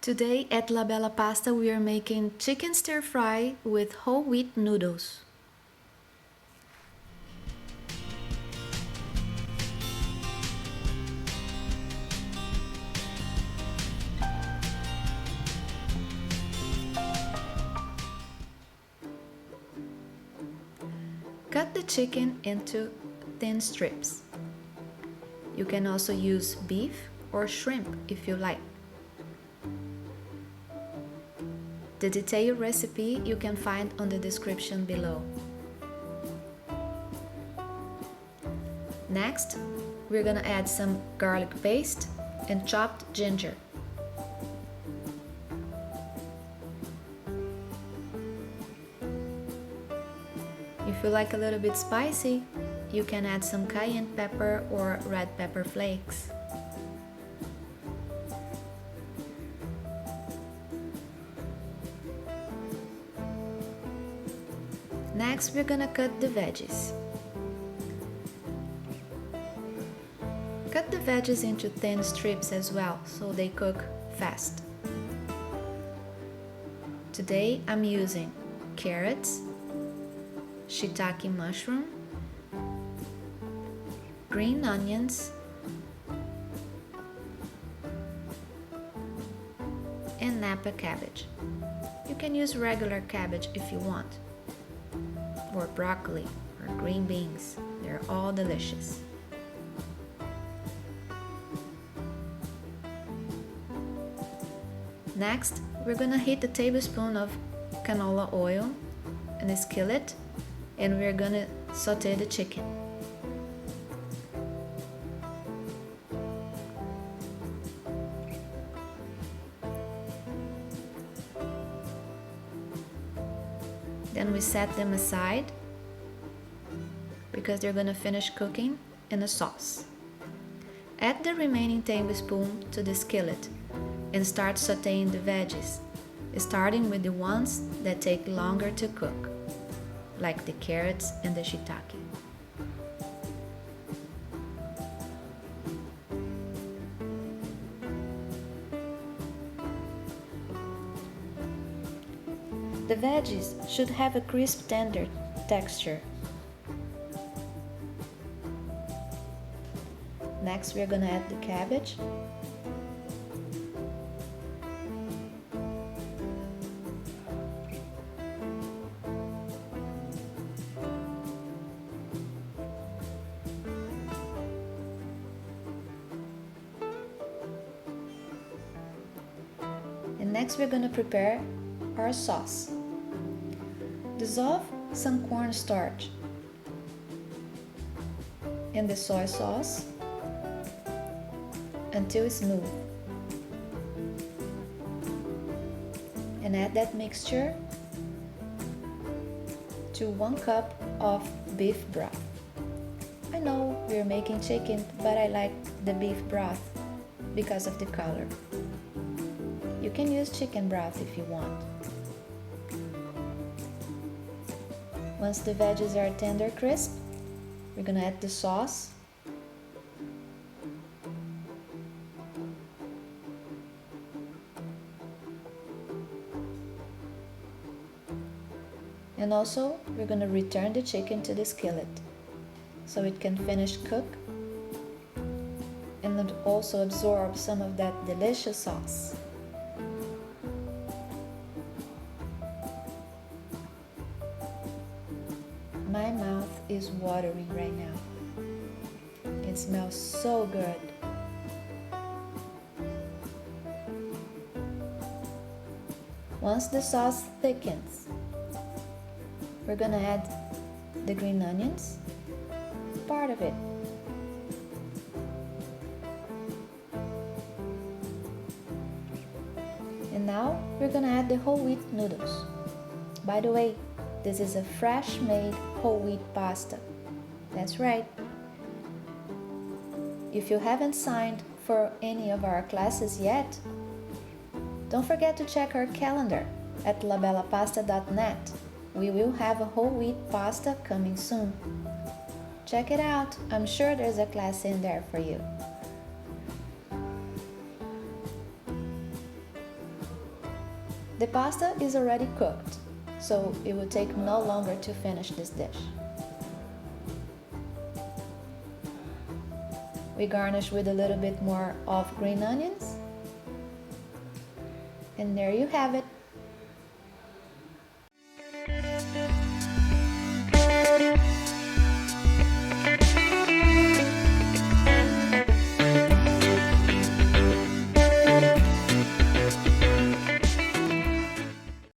Today at La Bella Pasta we are making chicken stir fry with whole wheat noodles. Cut the chicken into thin strips. You can also use beef or shrimp if you like. The detailed recipe you can find on the description below. Next, we're gonna add some garlic paste and chopped ginger. If you like a little bit spicy, you can add some cayenne pepper or red pepper flakes. Next, we're gonna cut the veggies. Cut the veggies into thin strips as well, so they cook fast. Today, I'm using carrots, shiitake mushroom, green onions, and napa cabbage. You can use regular cabbage if you want, or broccoli, or green beans. They're all delicious. Next, we're gonna heat a tablespoon of canola oil in a skillet, and we're gonna saute the chicken. Then we set them aside because they're gonna finish cooking in a sauce. Add the remaining tablespoon to the skillet and start sauteing the veggies, starting with the ones that take longer to cook, like the carrots and the shiitake. The veggies should have a crisp, tender texture. Next, we're gonna add the cabbage. And next, we're gonna prepare our sauce. Dissolve some cornstarch in the soy sauce until smooth, and add that mixture to 1 cup of beef broth. I know we're making chicken, but I like the beef broth because of the color. You can use chicken broth if you want. Once the veggies are tender crisp, we're gonna add the sauce. And also, we're gonna return the chicken to the skillet so it can finish cook and also absorb some of that delicious sauce. My mouth is watering right now. It smells so good. Once the sauce thickens, we're gonna add the green onions, part of it. And now we're gonna add the whole wheat noodles. By the way, this is a fresh made whole wheat pasta. That's right. If you haven't signed for any of our classes yet, don't forget to check our calendar at labellapasta.net. We will have a whole wheat pasta coming soon. Check it out. I'm sure there's a class in there for you. The pasta is already cooked, so it will take no longer to finish this dish. We garnish with a little bit more of green onions. And there you have it.